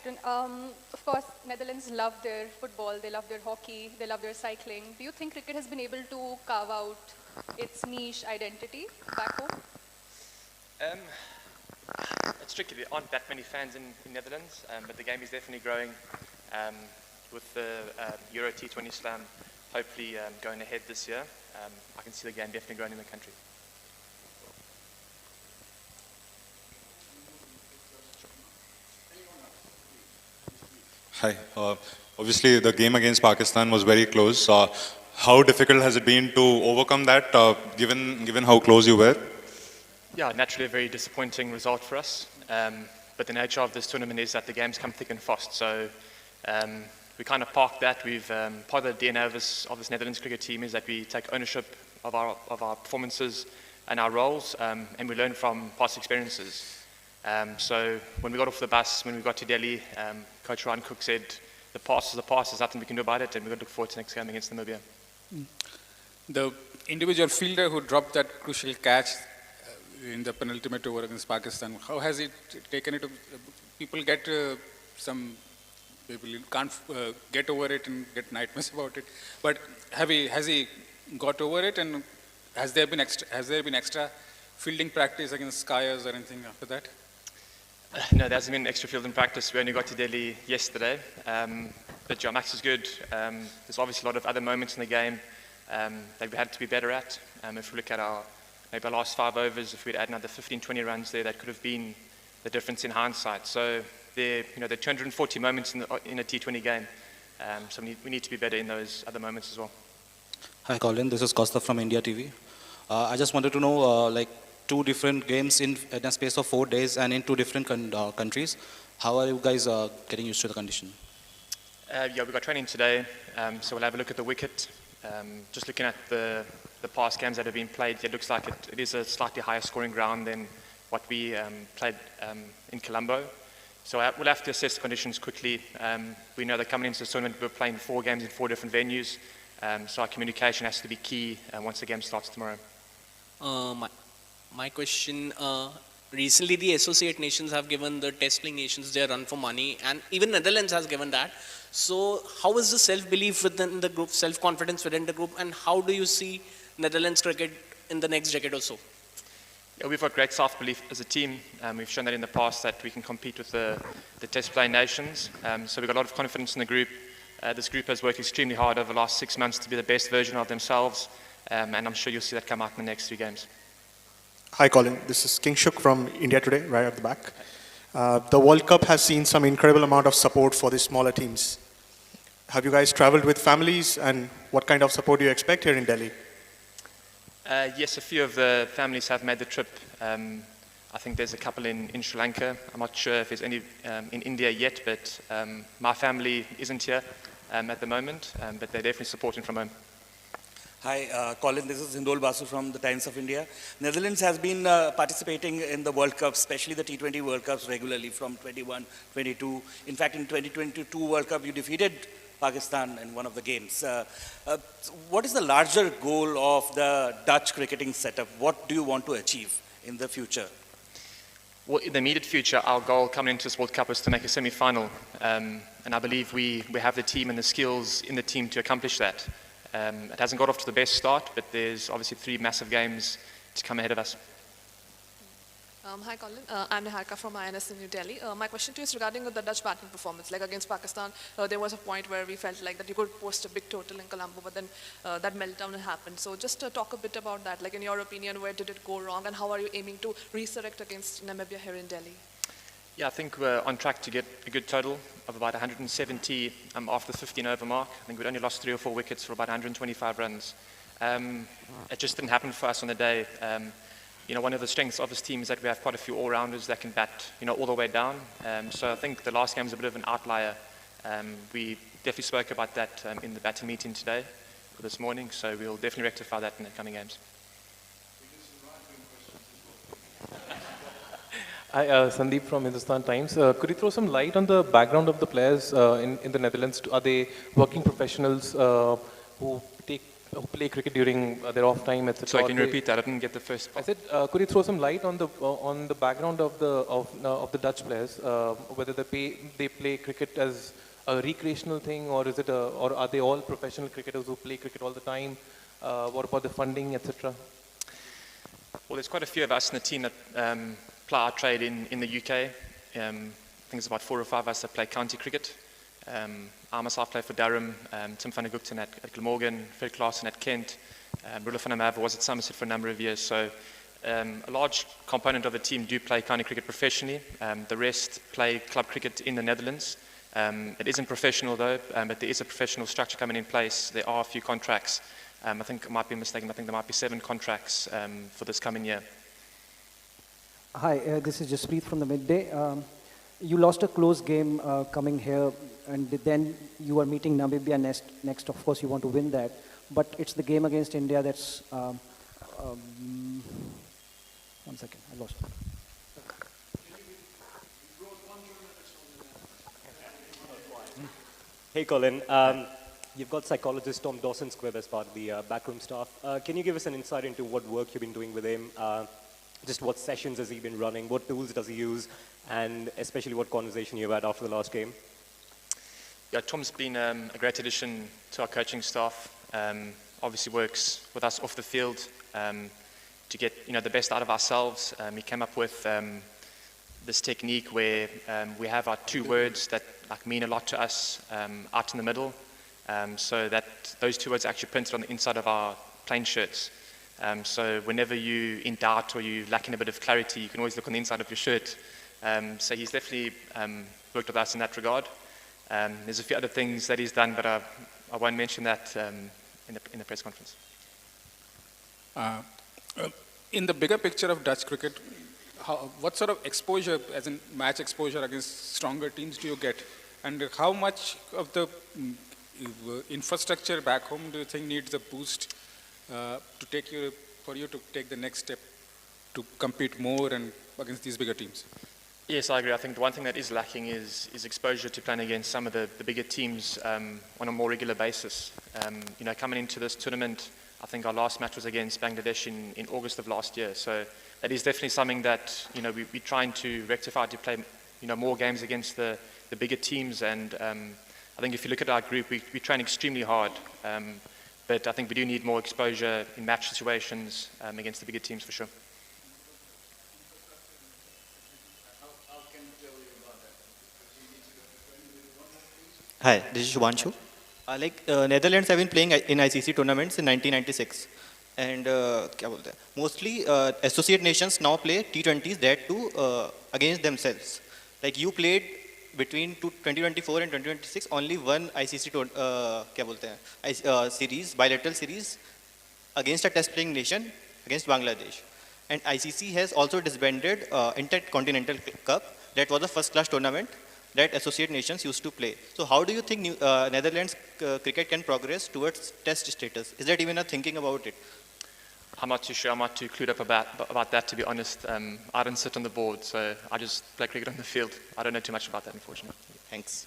Captain. Of course, Netherlands love their football, they love their hockey, they love their cycling. Do you think cricket has been able to carve out its niche identity back home? Um, it's tricky. There aren't that many fans in Netherlands, but the game is definitely growing. Um, with the Euro T20 slam hopefully going ahead this year, I can see the game definitely growing in the country. Hi. Obviously, the game against Pakistan was very close. How difficult has it been to overcome that, given how close you were? Yeah, naturally a very disappointing result for us. But the nature of this tournament is that the games come thick and fast. So we kind of parked that. We've part of the DNA of this Netherlands cricket team is that we take ownership of our performances and our roles, and we learn from past experiences. So when we got off the bus, when we got to Delhi, Coach Ryan Cook said, the past is the past, there's nothing we can do about it, and we're going to look forward to the next game against Namibia. The individual fielder who dropped that crucial catch in the penultimate over against Pakistan, how has it taken it? People get some people can't get over it and get nightmares about it. But has he got over it, and has there been extra fielding practice against Skyers or anything after that? No, there hasn't been extra fielding practice. We only got to Delhi yesterday. But yeah, Max is good. There's obviously a lot of other moments in the game that we had to be better at. If we look at our last 5 overs, if we'd had another 15, 20 runs there, that could have been the difference in hindsight. So there are 240 moments in a T20 game. So we need to be better in those other moments as well. Hi Colin, this is Costa from India TV. I just wanted to know, like 2 different games in a space of 4 days and in 2 different countries. How are you guys getting used to the condition? Yeah, we've got training today, so we'll have a look at the wicket. Just looking at the past games that have been played, it looks like it is a slightly higher scoring ground than what we played in Colombo. So we'll have to assess the conditions quickly. We know that coming into the tournament, we're playing 4 games in 4 different venues. So our communication has to be key once the game starts tomorrow. My question, recently the associate nations have given the test playing nations their run for money, and even Netherlands has given that. So how is the self-belief within the group, self-confidence within the group, and how do you see Netherlands cricket in the next decade or so? Yeah, we've got great self-belief as a team. We've shown that in the past that we can compete with the test playing nations. So we've got a lot of confidence in the group. This group has worked extremely hard over the last 6 months to be the best version of themselves, and I'm sure you'll see that come out in the next 3 games. Hi Colin, this is King Shuk from India Today, right at the back. The World Cup has seen some incredible amount of support for the smaller teams. Have you guys traveled with families, and what kind of support do you expect here in Delhi? Yes, a few of the families have made the trip. I think there's a couple in Sri Lanka. I'm not sure if there's any in India yet, but my family isn't here at the moment, but they're definitely supporting from home. Hi, Colin, this is Hindol Basu from the Times of India. Netherlands has been participating in the World Cup, especially the T20 World Cups regularly from 21, 22. In fact, in 2022 World Cup, you defeated Pakistan in one of the games. What is the larger goal of the Dutch cricketing setup? What do you want to achieve in the future? Well, in the immediate future, our goal coming into this World Cup is to make a semi-final. And I believe we have the team and the skills in the team to accomplish that. It hasn't got off to the best start, but there's obviously 3 massive games to come ahead of us. Hi Colin, I'm Niharika from INS in New Delhi. My question to you is regarding the Dutch batting performance. Like against Pakistan, there was a point where we felt like that you could post a big total in Colombo, but then that meltdown happened. So just talk a bit about that. Like in your opinion, where did it go wrong, and how are you aiming to resurrect against Namibia here in Delhi? Yeah, I think we're on track to get a good total of about 170 after the 15 over mark. I think we'd only lost 3 or 4 wickets for about 125 runs. It just didn't happen for us on the day. One of the strengths of this team is that we have quite a few all-rounders that can bat, all the way down. So I think the last game is a bit of an outlier. We definitely spoke about that in the batting meeting today, or this morning, so we'll definitely rectify that in the coming games. Hi, Sandeep from Hindustan Times. Could you throw some light on the background of the players in the Netherlands? Are they working professionals who take who play cricket during their off time, etc. Sorry, can you repeat that? I didn't get the first I part. said, could you throw some light on the background of the Dutch players, whether they play cricket as a recreational thing, or is it or are they all professional cricketers who play cricket all the time? What about the funding, etc.? Well, there's quite a few of us in the team that ply our trade in the UK. I think there's about 4 or 5 of us that play county cricket. I myself play for Durham, Tim van der Gugten at Glamorgan, Fred Klaassen at Kent, Rudolf van der Merwe was at Somerset for a number of years. So a large component of the team do play county cricket professionally. The rest play club cricket in the Netherlands. It isn't professional though, but there is a professional structure coming in place. There are a few contracts. I think I might be mistaken, I think there might be 7 contracts for this coming year. Hi, this is Jaspreet from the Midday. You lost a close game coming here, and then you are meeting Namibia next. Of course, you want to win that, but it's the game against India that's... 1 second, I lost it. Hey, Colin. You've got psychologist Tom Dawson Squibb as part of the backroom staff. Can you give us an insight into what work you've been doing with him? Just what sessions has he been running? What tools does he use? And especially what conversation you've had after the last game? Yeah, Tom's been a great addition to our coaching staff. Obviously works with us off the field to get the best out of ourselves. He came up with this technique where we have our 2 words that mean a lot to us out in the middle. So that those 2 words are actually printed on the inside of our plain shirts. So whenever you're in doubt or you're lacking a bit of clarity, you can always look on the inside of your shirt. So he's definitely worked with us in that regard. There's a few other things that he's done, but I won't mention that in the press conference. In the bigger picture of Dutch cricket, what sort of exposure, as in match exposure against stronger teams, do you get? And how much of the infrastructure back home do you think needs a boost for you to take the next step to compete more and against these bigger teams? Yes, I agree. I think the one thing that is lacking is exposure to playing against some of the bigger teams on a more regular basis. Coming into this tournament, I think our last match was against Bangladesh in August of last year. So that is definitely something that we're trying to rectify, to play more games against the bigger teams. And I think if you look at our group, we train extremely hard. But I think we do need more exposure in match situations against the bigger teams for sure. Hi, this is Shubhanshu. Netherlands have been playing in ICC tournaments in 1996. And mostly associate nations now play T20s, that too against themselves. Like you played between 2024 and 2026 only one ICC series, bilateral series against a test playing nation, against Bangladesh. And ICC has also disbanded Intercontinental Cup. That was a first class tournament that associate nations used to play. So how do you think Netherlands cricket can progress towards test status? Is that even a thinking about it? I'm not too sure. I'm not too clued up about that, to be honest. I don't sit on the board, so I just play cricket on the field. I don't know too much about that, unfortunately. Thanks.